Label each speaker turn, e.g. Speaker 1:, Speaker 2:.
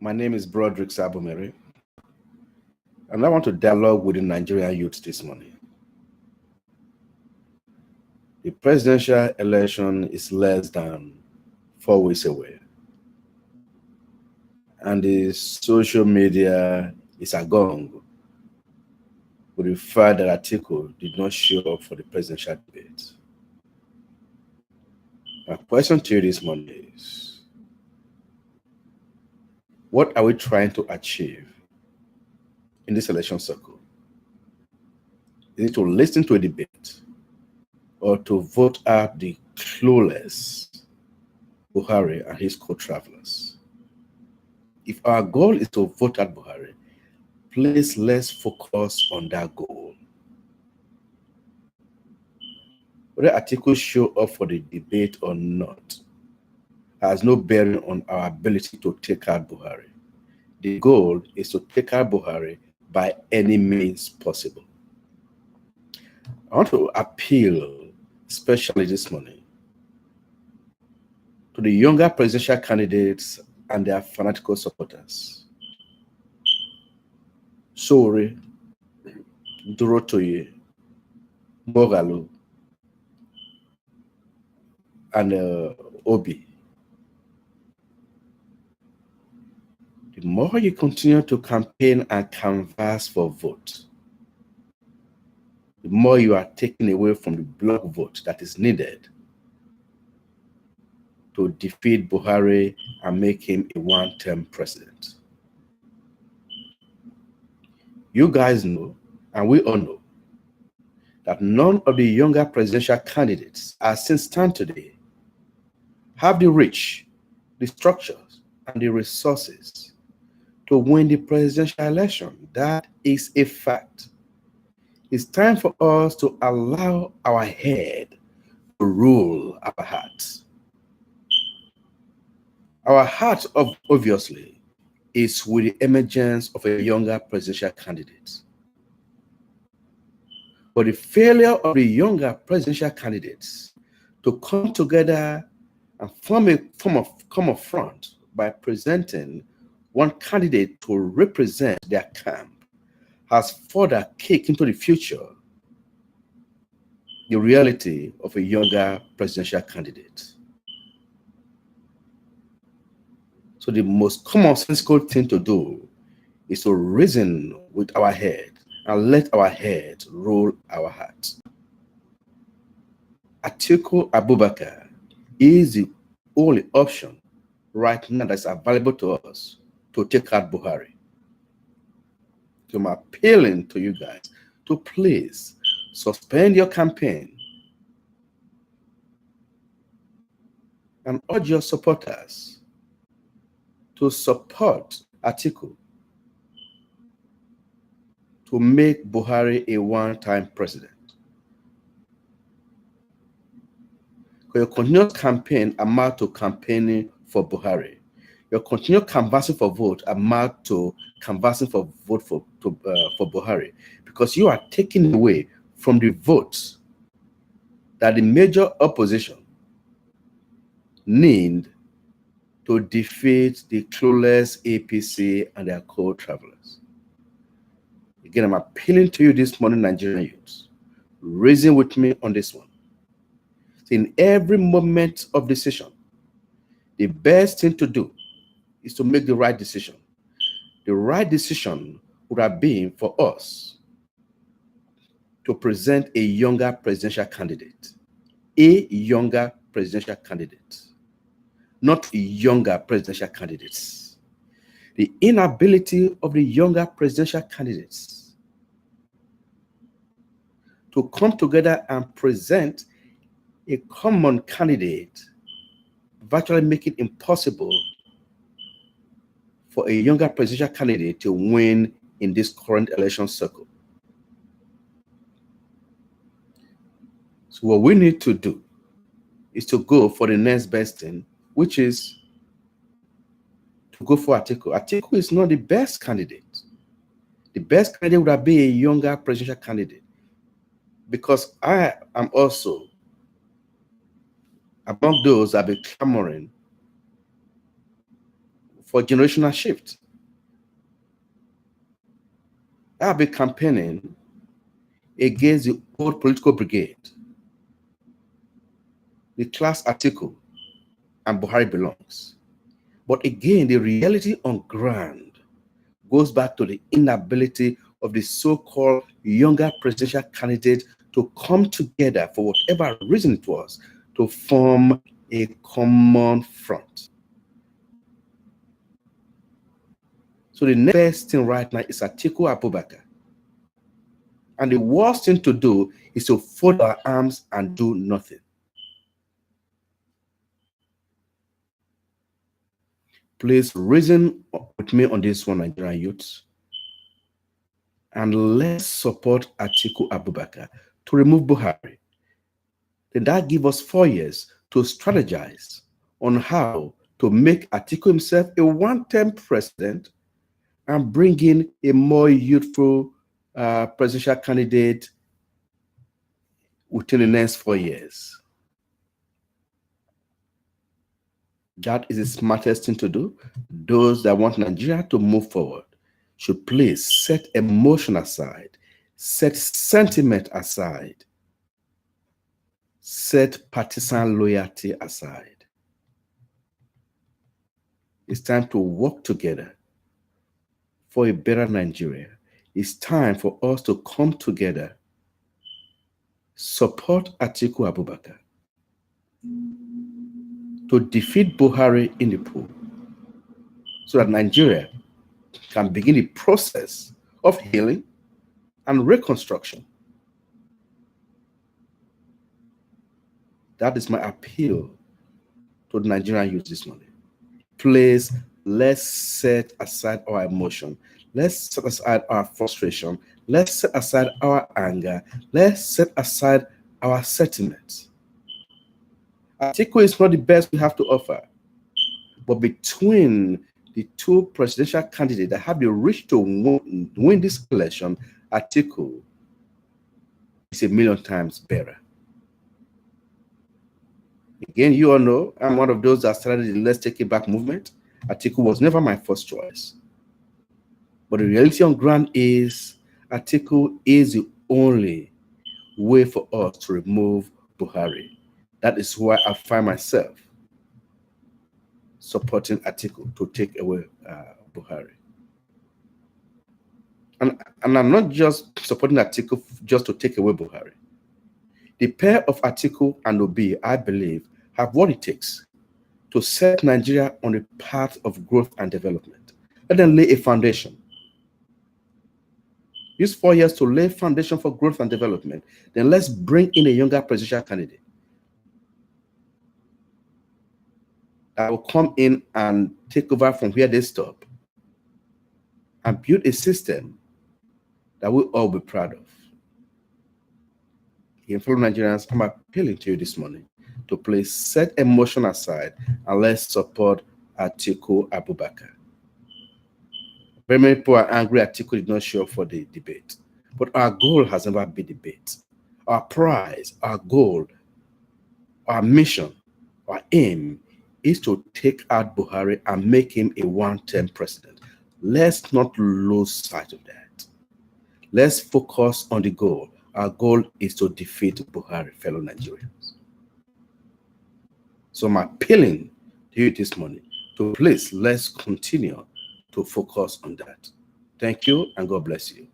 Speaker 1: My name is Broderick Sabomere, and I want to dialogue with the Nigerian youth this morning. The presidential election is less than 4 weeks away, and the social media is agog with the fact that Atiku did not show up for the presidential debate. My question to you this morning is, what are we trying to achieve in this election cycle? Is it to listen to a debate or to vote out the clueless Buhari and his co-travelers? If our goal is to vote out Buhari, please let's focus on that goal. Whether Atiku show up for the debate or not has no bearing on our ability to take out Buhari. The goal is to take out Buhari by any means possible. I want to appeal, especially this morning, to the younger presidential candidates and their fanatical supporters. Sowore, Dorotoye, Moghalu, and Obi. The more you continue to campaign and canvass for vote, the more you are taken away from the block vote that is needed to defeat Buhari and make him a one-term president. You guys know, and we all know, that none of the younger presidential candidates, as things stand today, have the reach, the structures, and the resources to win the presidential election. That is a fact. It's time for us to allow our head to rule our hearts. Our heart, obviously, is with the emergence of a younger presidential candidate. But the failure of the younger presidential candidates to come together and come up front by presenting one candidate to represent their camp has further kicked into the future the reality of a younger presidential candidate. So the most commonsensical thing to do is to reason with our head and let our head rule our heart. Atiku Abubakar is the only option right now that's available to us to take out Buhari. So I'm appealing to you guys to please suspend your campaign and urge your supporters to support Atiku to make Buhari a one-time president. Your continuous campaign amount to campaigning for Buhari. Your continued canvassing for vote amount to canvassing for vote for Buhari, because you are taking away from the votes that the major opposition need to defeat the clueless APC and their co-travelers. Again, I'm appealing to you this morning, Nigerian youths. Reason with me on this one. In every moment of decision, the best thing to do is to make the right decision. The right decision would have been for us to present a younger presidential candidate. A younger presidential candidate, not younger presidential candidates. The inability of the younger presidential candidates to come together and present a common candidate virtually make it impossible for a younger presidential candidate to win in this current election cycle. So what we need to do is to go for the next best thing, which is to go for Atiku. Atiku is not the best candidate. The best candidate would have been a younger presidential candidate, because I am also among those that have been clamoring for generational shift. I've been campaigning against the old political brigade, the class Atiku and Buhari belongs. But again, the reality on ground goes back to the inability of the so-called younger presidential candidate to come together for whatever reason it was to form a common front. So the next best thing right now is Atiku Abubakar. And the worst thing to do is to fold our arms and do nothing. Please reason with me on this one, Nigerian youths, and let's support Atiku Abubakar to remove Buhari. Then that gives us 4 years to strategize on how to make Atiku himself a one-term president and bring in a more youthful presidential candidate within the next 4 years. That is the smartest thing to do. Those that want Nigeria to move forward should please set emotion aside, set sentiment aside, set partisan loyalty aside. It's time to work together for a better Nigeria. It's time for us to come together, support Atiku Abubakar, to defeat Buhari in the poll, so that Nigeria can begin the process of healing and reconstruction. That is my appeal to the Nigerian youth this morning. Please, let's set aside our emotion. Let's set aside our frustration. Let's set aside our anger. Let's set aside our sentiments. Atiku is not the best we have to offer. But between the two presidential candidates that have the reach to win this election, Atiku is a million times better. Again, you all know I'm one of those that started the Let's Take It Back movement. Atiku was never my first choice. But the reality on ground is Atiku is the only way for us to remove Buhari. That is why I find myself supporting Atiku to take away Buhari. And I'm not just supporting Atiku just to take away Buhari. The pair of Atiku and Obi, I believe, have what it takes to set Nigeria on a path of growth and development. Let them lay a foundation. Use 4 years to lay foundation for growth and development. Then let's bring in a younger presidential candidate that will come in and take over from where they stop and build a system that we'll all be proud of. Here, fellow Nigerians, I'm appealing to you this morning to please set emotion aside and let's support Atiku Abubakar. Very many people are angry Atiku did not show up for the debate. But our goal has never been debate. Our prize, our goal, our mission, our aim is to take out Buhari and make him a one-term president. Let's not lose sight of that. Let's focus on the goal. Our goal is to defeat Buhari, fellow Nigerians. So I'm appealing to you this morning to please, let's continue to focus on that. Thank you, and God bless you.